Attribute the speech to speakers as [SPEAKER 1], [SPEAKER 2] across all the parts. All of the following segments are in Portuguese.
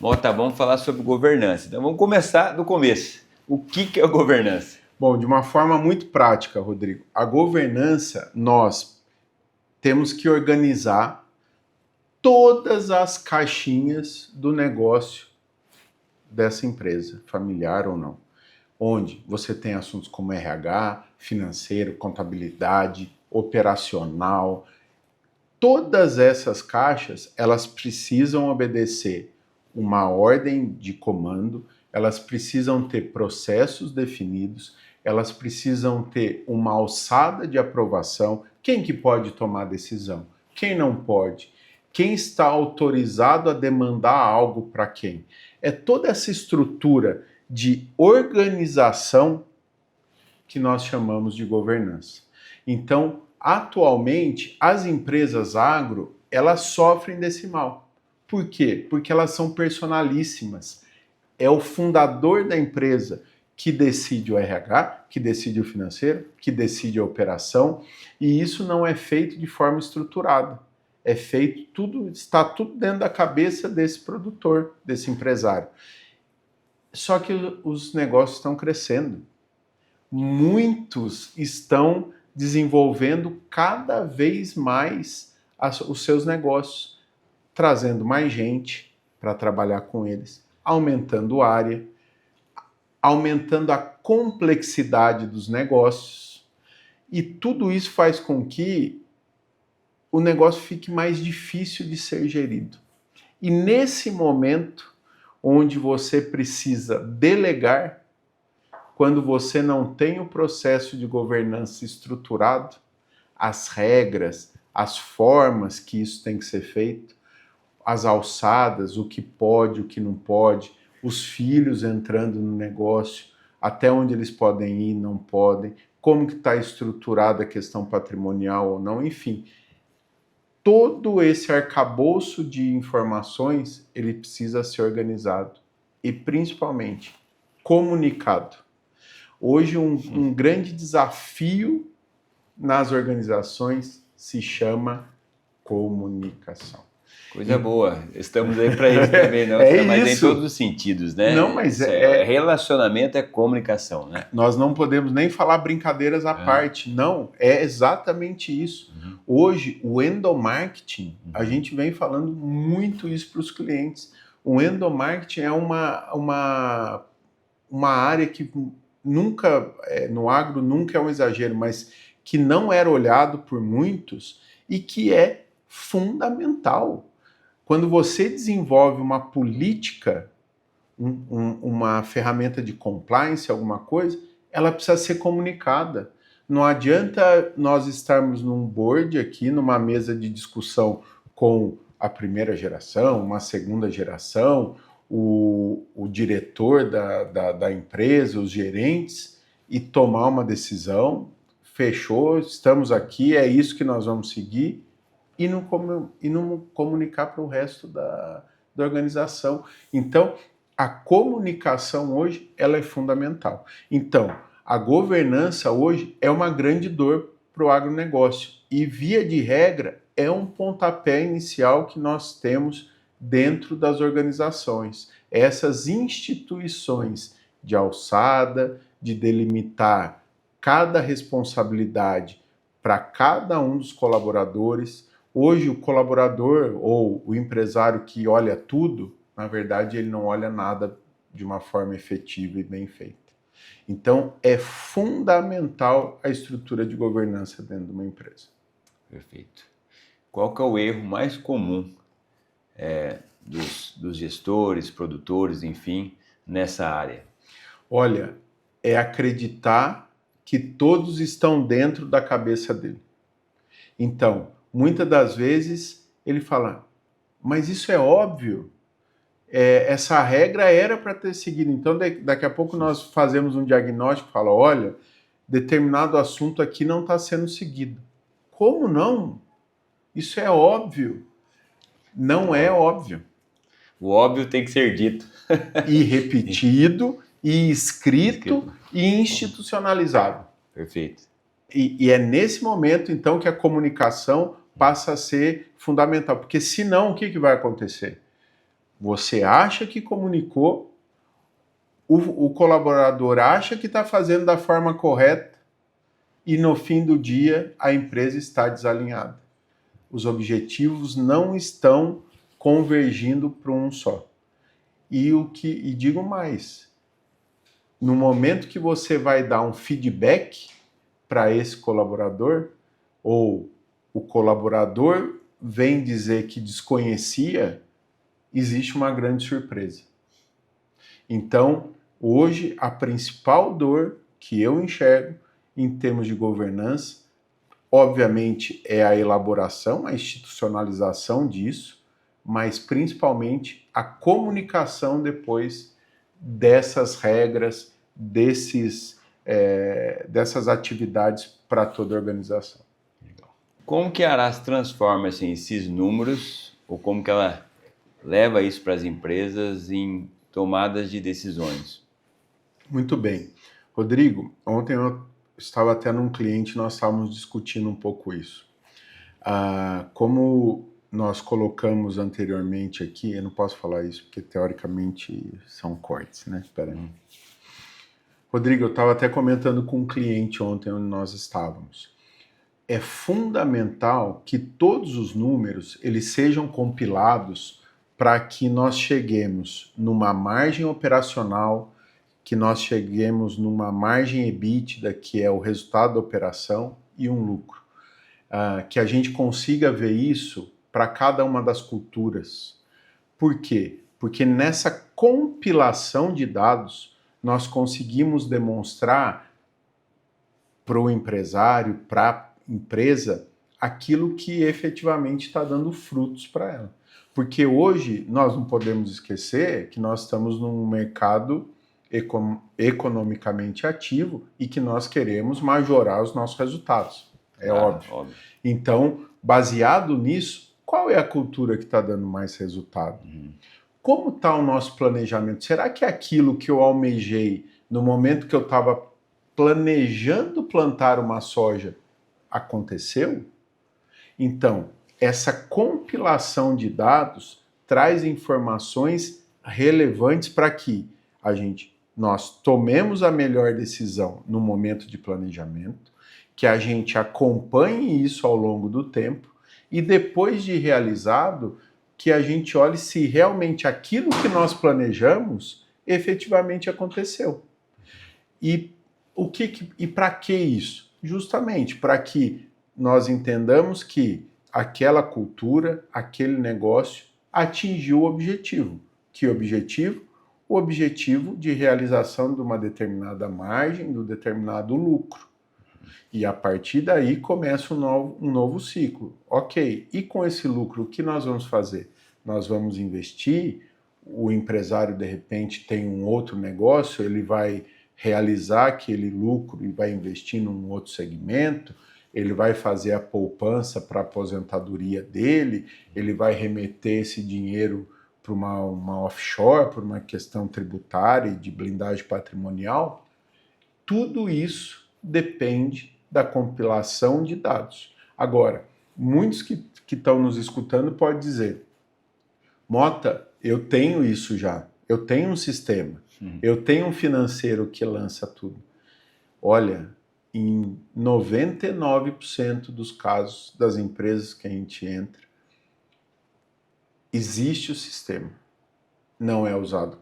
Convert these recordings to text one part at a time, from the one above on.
[SPEAKER 1] Bom, tá, vamos falar sobre governança. Então vamos começar do começo. O que é a governança?
[SPEAKER 2] Bom, de uma forma muito prática, Rodrigo, a governança, nós temos que organizar todas as caixinhas do negócio dessa empresa, familiar ou não. Onde você tem assuntos como RH, financeiro, contabilidade, operacional. Todas essas caixas, elas precisam obedecer uma ordem de comando, elas precisam ter processos definidos, elas precisam ter uma alçada de aprovação. Quem que pode tomar decisão? Quem não pode? Quem está autorizado a demandar algo para quem? É toda essa estrutura de organização que nós chamamos de governança. Então, atualmente, as empresas agro, elas sofrem desse mal. Por quê? Porque elas são personalíssimas. É o fundador da empresa que decide o RH, que decide o financeiro, que decide a operação, e isso não é feito de forma estruturada. É feito está tudo dentro da cabeça desse produtor, desse empresário. Só que os negócios estão crescendo. Muitos estão desenvolvendo cada vez mais os seus negócios, trazendo mais gente para trabalhar com eles, aumentando a área, aumentando a complexidade dos negócios, e tudo isso faz com que o negócio fique mais difícil de ser gerido. E nesse momento, onde você precisa delegar, quando você não tem o processo de governança estruturado, as regras, as formas que isso tem que ser feito, as alçadas, o que pode, o que não pode, os filhos entrando no negócio, até onde eles podem ir, não podem, como que está estruturada a questão patrimonial ou não, enfim. Todo esse arcabouço de informações, ele precisa ser organizado e, principalmente, comunicado. Hoje, um grande desafio nas organizações se chama comunicação.
[SPEAKER 1] Coisa boa. Estamos aí para isso também, não? Mas em todos os sentidos, né?
[SPEAKER 2] Não, mas
[SPEAKER 1] relacionamento é comunicação, né?
[SPEAKER 2] Nós não podemos nem falar brincadeiras à parte. Não, é exatamente isso. Hoje, o endomarketing, a gente vem falando muito isso para os clientes. O endomarketing é uma área que nunca, no agro nunca é um exagero, mas que não era olhado por muitos e que é fundamental. Quando você desenvolve uma política, uma ferramenta de compliance, alguma coisa, ela precisa ser comunicada. Não adianta nós estarmos num board aqui, numa mesa de discussão com a primeira geração, uma segunda geração, o diretor da empresa, os gerentes, e tomar uma decisão, fechou, estamos aqui, é isso que nós vamos seguir, e não comunicar para o resto da organização. Então, a comunicação hoje, ela é fundamental. Então, a governança hoje é uma grande dor para o agronegócio, e via de regra, é um pontapé inicial que nós temos dentro das organizações. Essas instituições de alçada, de delimitar cada responsabilidade para cada um dos colaboradores. Hoje, o colaborador ou o empresário que olha tudo, na verdade, ele não olha nada de uma forma efetiva e bem feita. Então, é fundamental a estrutura de governança dentro de uma empresa.
[SPEAKER 1] Perfeito. Qual que é o erro mais comum dos gestores, produtores, enfim, nessa área?
[SPEAKER 2] Olha, é acreditar que todos estão dentro da cabeça dele. Então, muitas das vezes, ele fala, mas isso é óbvio, essa regra era para ter seguido. Então, daqui a pouco nós fazemos um diagnóstico e fala, olha, determinado assunto aqui não está sendo seguido. Como não? Isso é óbvio. Não é óbvio.
[SPEAKER 1] O óbvio tem que ser dito.
[SPEAKER 2] E repetido, e escrito, e institucionalizado.
[SPEAKER 1] Perfeito.
[SPEAKER 2] E é nesse momento, então, que a comunicação passa a ser fundamental. Porque senão, o que vai acontecer? Você acha que comunicou, o colaborador acha que está fazendo da forma correta e no fim do dia a empresa está desalinhada. Os objetivos não estão convergindo para um só. E digo mais, no momento que você vai dar um feedback para esse colaborador, ou o colaborador vem dizer que desconhecia, existe uma grande surpresa. Então, hoje, a principal dor que eu enxergo em termos de governança, obviamente, é a elaboração, a institucionalização disso, mas principalmente a comunicação depois dessas regras, dessas atividades para toda a organização.
[SPEAKER 1] Como que a Aras transforma assim, esses números, ou como que ela leva isso para as empresas em tomadas de decisões?
[SPEAKER 2] Muito bem. Rodrigo, ontem eu estava até num cliente, nós estávamos discutindo um pouco isso. Como nós colocamos anteriormente aqui, eu não posso falar isso porque teoricamente são cortes, né? Espera aí. Rodrigo, eu estava até comentando com um cliente ontem onde nós estávamos. É fundamental que todos os números eles sejam compilados para que nós cheguemos numa margem operacional, que nós cheguemos numa margem EBITDA, que é o resultado da operação, e um lucro. Que a gente consiga ver isso para cada uma das culturas. Por quê? Porque nessa compilação de dados, nós conseguimos demonstrar para o empresário, para a empresa, aquilo que efetivamente está dando frutos para ela. Porque hoje nós não podemos esquecer que nós estamos num mercado economicamente ativo e que nós queremos majorar os nossos resultados. É óbvio. Então, baseado nisso, qual é a cultura que está dando mais resultado? Como está o nosso planejamento? Será que aquilo que eu almejei no momento que eu estava planejando plantar uma soja aconteceu? Então, essa compilação de dados traz informações relevantes para que nós tomemos a melhor decisão no momento de planejamento, que a gente acompanhe isso ao longo do tempo e depois de realizado, que a gente olhe se realmente aquilo que nós planejamos efetivamente aconteceu. E para que isso? Justamente para que nós entendamos que aquela cultura, aquele negócio atingiu o objetivo. Que objetivo? O objetivo de realização de uma determinada margem, de um determinado lucro. E a partir daí começa um novo ciclo. Ok, e com esse lucro, o que nós vamos fazer? Nós vamos investir, o empresário de repente tem um outro negócio, ele vai realizar aquele lucro e vai investir num outro segmento, ele vai fazer a poupança para a aposentadoria dele, ele vai remeter esse dinheiro para uma offshore, por uma questão tributária e de blindagem patrimonial. Tudo isso depende da compilação de dados. Agora, muitos que estão nos escutando podem dizer, Mota, eu tenho isso já, eu tenho um sistema, eu tenho um financeiro que lança tudo. Olha, em 99% dos casos das empresas que a gente entra, existe o sistema, não é usado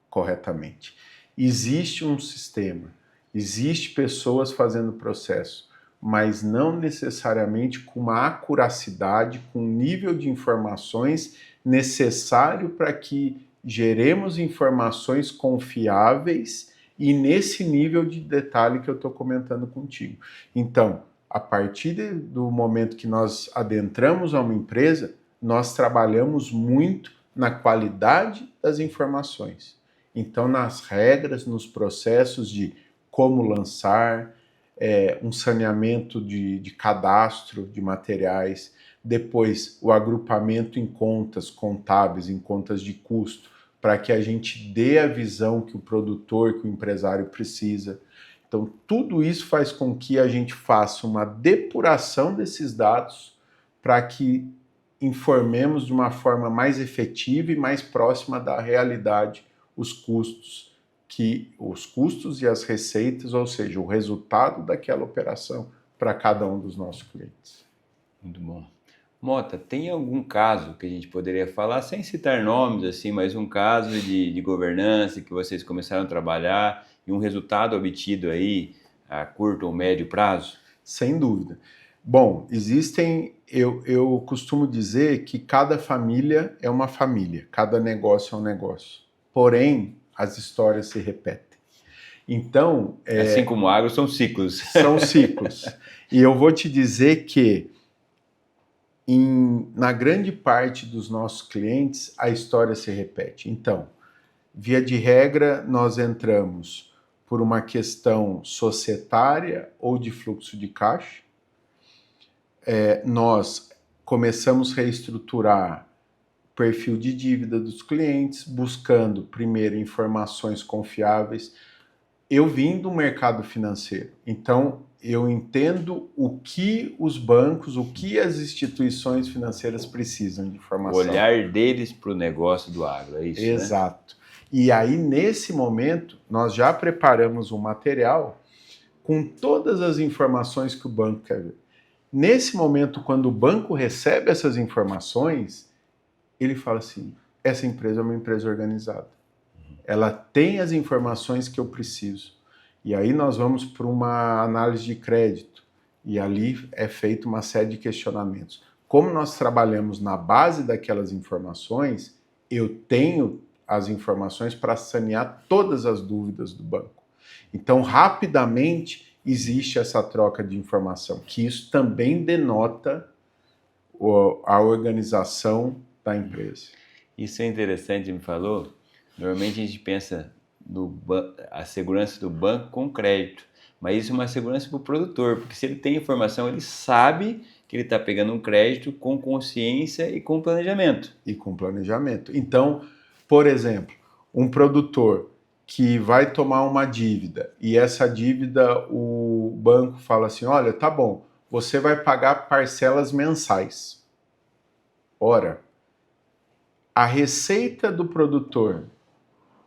[SPEAKER 2] corretamente. Existe um sistema, existe pessoas fazendo processo, mas não necessariamente com uma acuracidade, com um nível de informações necessário para que geremos informações confiáveis e nesse nível de detalhe que eu estou comentando contigo. Então, a partir do momento que nós adentramos a uma empresa, nós trabalhamos muito na qualidade das informações. Então, nas regras, nos processos de como lançar, um saneamento de cadastro de materiais, depois o agrupamento em contas contábeis, em contas de custo, para que a gente dê a visão que o produtor, que o empresário precisa. Então, tudo isso faz com que a gente faça uma depuração desses dados para que informemos de uma forma mais efetiva e mais próxima da realidade os custos e as receitas, ou seja, o resultado daquela operação para cada um dos nossos clientes.
[SPEAKER 1] Muito bom. Mota, tem algum caso que a gente poderia falar, sem citar nomes, assim, mas um caso de governança que vocês começaram a trabalhar e um resultado obtido aí a curto ou médio prazo?
[SPEAKER 2] Sem dúvida. Bom, eu costumo dizer que cada família é uma família, cada negócio é um negócio. Porém, as histórias se repetem. Então...
[SPEAKER 1] Assim como o agro, são ciclos.
[SPEAKER 2] São ciclos. E eu vou te dizer que na grande parte dos nossos clientes, a história se repete. Então, via de regra, nós entramos por uma questão societária ou de fluxo de caixa. Nós começamos a reestruturar o perfil de dívida dos clientes, buscando primeiro informações confiáveis. Eu vim do mercado financeiro, então eu entendo o que os bancos, o que as instituições financeiras precisam de informação.
[SPEAKER 1] O olhar deles para o negócio do agro, é isso,
[SPEAKER 2] Exato. Né? E aí, nesse momento, nós já preparamos um material com todas as informações que o banco quer ver. Nesse momento, quando o banco recebe essas informações, ele fala assim, essa empresa é uma empresa organizada. Ela tem as informações que eu preciso. E aí nós vamos para uma análise de crédito. E ali é feita uma série de questionamentos. Como nós trabalhamos na base daquelas informações, eu tenho as informações para sanear todas as dúvidas do banco. Então, rapidamente, existe essa troca de informação, que isso também denota a organização da empresa.
[SPEAKER 1] Isso é interessante, me falou. Normalmente a gente pensa a segurança do banco com crédito, mas isso é uma segurança para o produtor, porque se ele tem informação, ele sabe que ele está pegando um crédito com consciência e com planejamento.
[SPEAKER 2] Então, por exemplo, um produtor que vai tomar uma dívida e essa dívida o banco fala assim, olha, tá bom, você vai pagar parcelas mensais. Ora, a receita do produtor,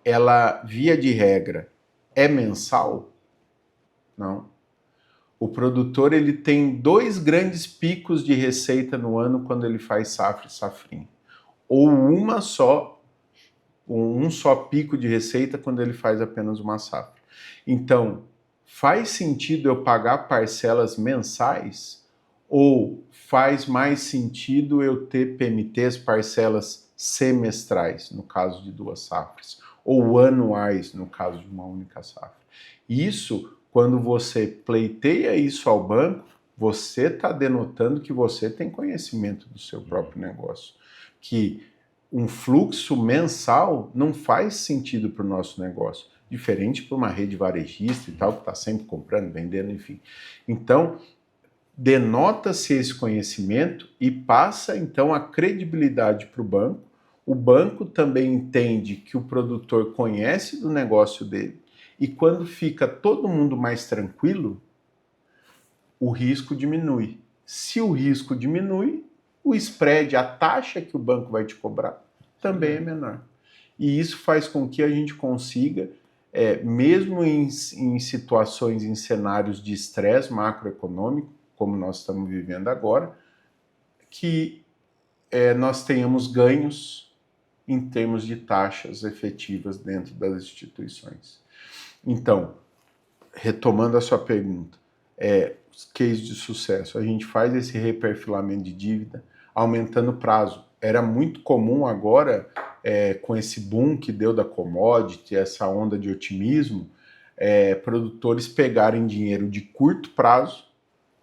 [SPEAKER 2] ela, via de regra, é mensal? Não. O produtor ele tem 2 grandes picos de receita no ano quando ele faz safra e safrinha. Ou um só pico de receita quando ele faz apenas uma safra. Então, faz sentido eu pagar parcelas mensais? Ou faz mais sentido eu ter PMTs, parcelas semestrais, no caso de 2 safras? Ou anuais, no caso de uma única safra? Isso, quando você pleiteia isso ao banco, você está denotando que você tem conhecimento do seu próprio negócio. Que um fluxo mensal não faz sentido para o nosso negócio. Diferente para uma rede varejista e tal, que está sempre comprando, vendendo, enfim. Então, denota-se esse conhecimento e passa, então, a credibilidade para o banco. O banco também entende que o produtor conhece do negócio dele e quando fica todo mundo mais tranquilo, o risco diminui. Se o risco diminui, o spread, a taxa que o banco vai te cobrar, também é menor. E isso faz com que a gente consiga, mesmo em situações, em cenários de estresse macroeconômico, como nós estamos vivendo agora, que nós tenhamos ganhos em termos de taxas efetivas dentro das instituições. Então, retomando a sua pergunta, os cases de sucesso, a gente faz esse reperfilamento de dívida, aumentando o prazo. Era muito comum agora, com esse boom que deu da commodity, essa onda de otimismo, produtores pegarem dinheiro de curto prazo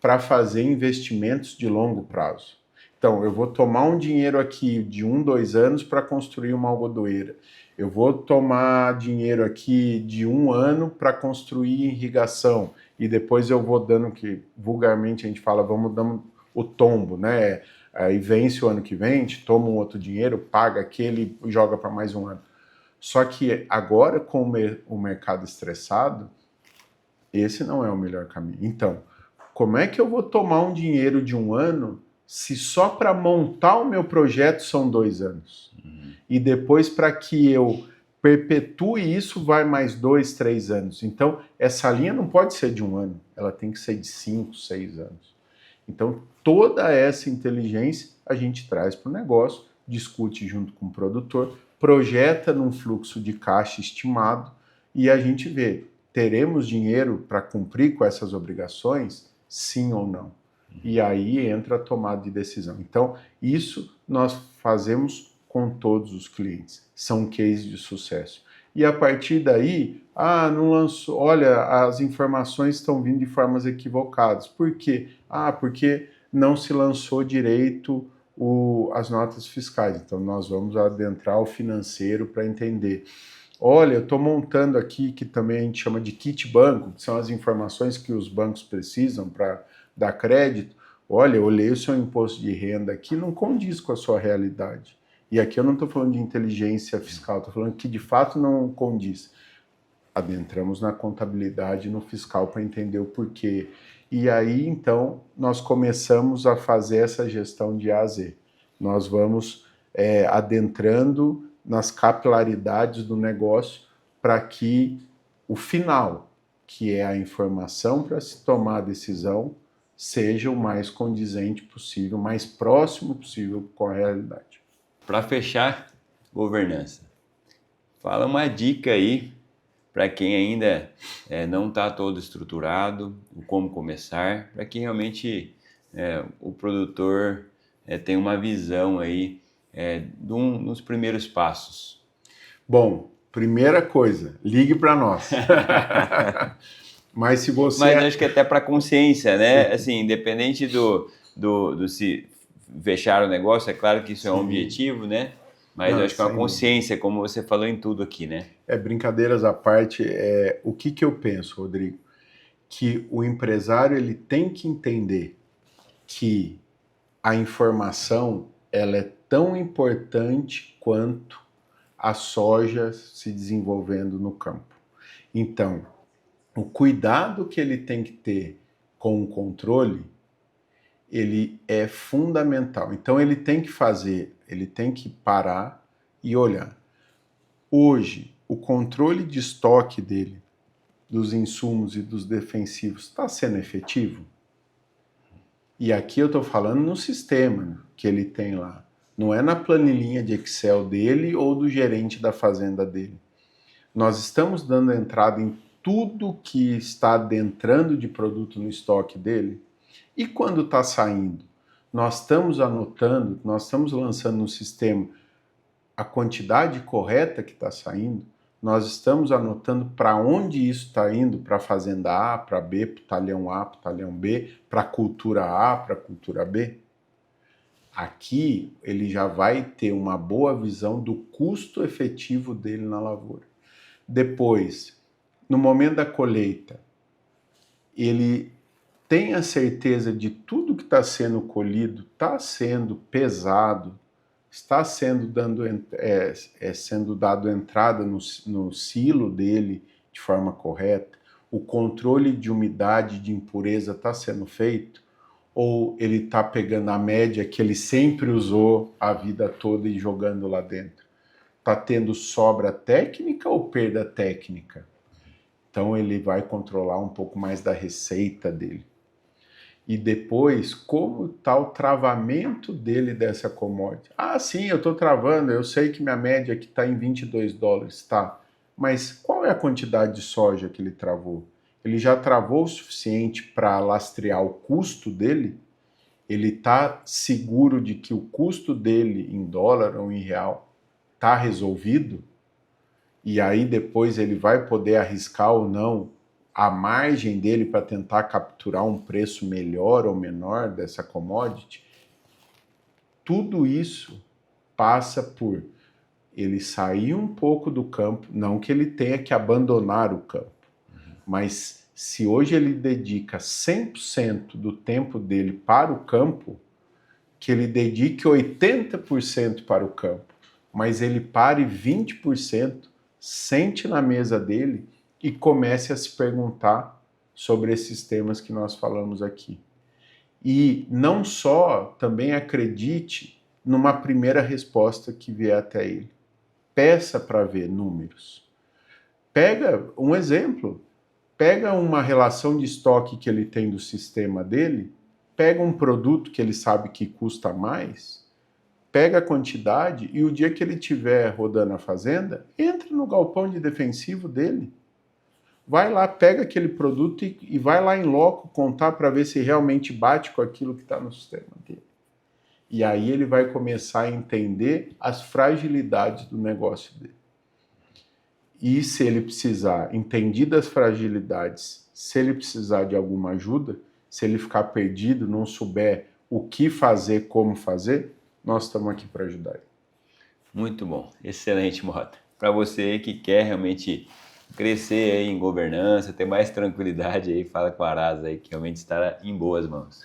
[SPEAKER 2] para fazer investimentos de longo prazo. Então, eu vou tomar um dinheiro aqui de 1, 2 anos para construir uma algodoeira. Eu vou tomar dinheiro aqui de 1 ano para construir irrigação. E depois eu vou dando, que vulgarmente a gente fala, vamos dando o tombo, né? Aí vence o ano que vem, a gente toma um outro dinheiro, paga aquele e joga para mais um ano. Só que agora, com o mercado estressado, esse não é o melhor caminho. Então, como é que eu vou tomar um dinheiro de 1 ano se só para montar o meu projeto são 2 anos, e depois para que eu perpetue isso vai mais 2, 3 anos. Então, essa linha não pode ser de 1 ano, ela tem que ser de 5, 6 anos. Então, toda essa inteligência a gente traz para o negócio, discute junto com o produtor, projeta num fluxo de caixa estimado e a gente vê, teremos dinheiro para cumprir com essas obrigações? Sim ou não? E aí entra a tomada de decisão. Então, isso nós fazemos com todos os clientes. São cases de sucesso. E a partir daí, não lançou, olha, as informações estão vindo de formas equivocadas. Por quê? Porque não se lançou direito as notas fiscais. Então, nós vamos adentrar o financeiro para entender. Olha, eu estou montando aqui, que também a gente chama de kit banco, que são as informações que os bancos precisam para dar crédito. Olha, eu olhei o seu imposto de renda aqui, não condiz com a sua realidade. E aqui eu não estou falando de inteligência fiscal, estou falando que de fato não condiz. Adentramos na contabilidade e no fiscal para entender o porquê. E aí, então, nós começamos a fazer essa gestão de A a Z. Nós vamos adentrando nas capilaridades do negócio para que o final, que é a informação para se tomar a decisão, seja o mais condizente possível, o mais próximo possível com a realidade.
[SPEAKER 1] Para fechar, governança. Fala uma dica aí para quem ainda não está todo estruturado, como começar, para que realmente o produtor tenha uma visão aí nos primeiros passos.
[SPEAKER 2] Bom, primeira coisa, ligue para nós. Mas se você...
[SPEAKER 1] Mas acho que até para consciência, né? Sim. Assim, independente do se fechar o negócio, é claro que isso é um objetivo, né? Mas eu acho que é uma consciência, como você falou em tudo aqui, né?
[SPEAKER 2] Brincadeiras à parte, o que eu penso, Rodrigo? Que o empresário ele tem que entender que a informação ela é tão importante quanto a soja se desenvolvendo no campo. Então, o cuidado que ele tem que ter com o controle, ele é fundamental. Então, ele tem que parar e olhar. Hoje, o controle de estoque dele, dos insumos e dos defensivos, está sendo efetivo? E aqui eu estou falando no sistema que ele tem lá. Não é na planilhinha de Excel dele ou do gerente da fazenda dele. Nós estamos dando entrada em tudo que está adentrando de produto no estoque dele. E quando está saindo? Nós estamos anotando, nós estamos lançando no sistema a quantidade correta que está saindo, nós estamos anotando para onde isso está indo, para a fazenda A, para B, para o talhão A, para o talhão B, para a cultura A, para a cultura B. Aqui ele já vai ter uma boa visão do custo efetivo dele na lavoura. Depois, no momento da colheita, ele tem a certeza de tudo que está sendo colhido está sendo pesado, está sendo dado entrada no silo dele de forma correta, o controle de umidade, de impureza está sendo feito, ou ele está pegando a média que ele sempre usou a vida toda e jogando lá dentro? Está tendo sobra técnica ou perda técnica? Então ele vai controlar um pouco mais da receita dele. E depois, como está o travamento dele dessa commodity? Sim, eu estou travando, eu sei que minha média aqui está em $22, tá. Mas qual é a quantidade de soja que ele travou? Ele já travou o suficiente para lastrear o custo dele? Ele está seguro de que o custo dele em dólar ou em real está resolvido? E aí depois ele vai poder arriscar ou não a margem dele para tentar capturar um preço melhor ou menor dessa commodity? Tudo isso passa por ele sair um pouco do campo, não que ele tenha que abandonar o campo, mas se hoje ele dedica 100% do tempo dele para o campo, que ele dedique 80% para o campo, mas ele pare 20%, sente na mesa dele e comece a se perguntar sobre esses temas que nós falamos aqui. E não só também acredite numa primeira resposta que vier até ele. Peça para ver números. Pega um exemplo, pega uma relação de estoque que ele tem do sistema dele, pega um produto que ele sabe que custa mais, pega a quantidade e o dia que ele estiver rodando a fazenda, entra no galpão de defensivo dele. Vai lá, pega aquele produto e vai lá em loco contar para ver se realmente bate com aquilo que está no sistema dele. E aí ele vai começar a entender as fragilidades do negócio dele. E se ele precisar, entendidas as fragilidades, se ele precisar de alguma ajuda, se ele ficar perdido, não souber o que fazer, como fazer, nós estamos aqui para ajudar ele.
[SPEAKER 1] Muito bom, excelente, Mota. Para você que quer realmente crescer aí em governança, ter mais tranquilidade aí, fala com a Arasa aí, que realmente estará em boas mãos.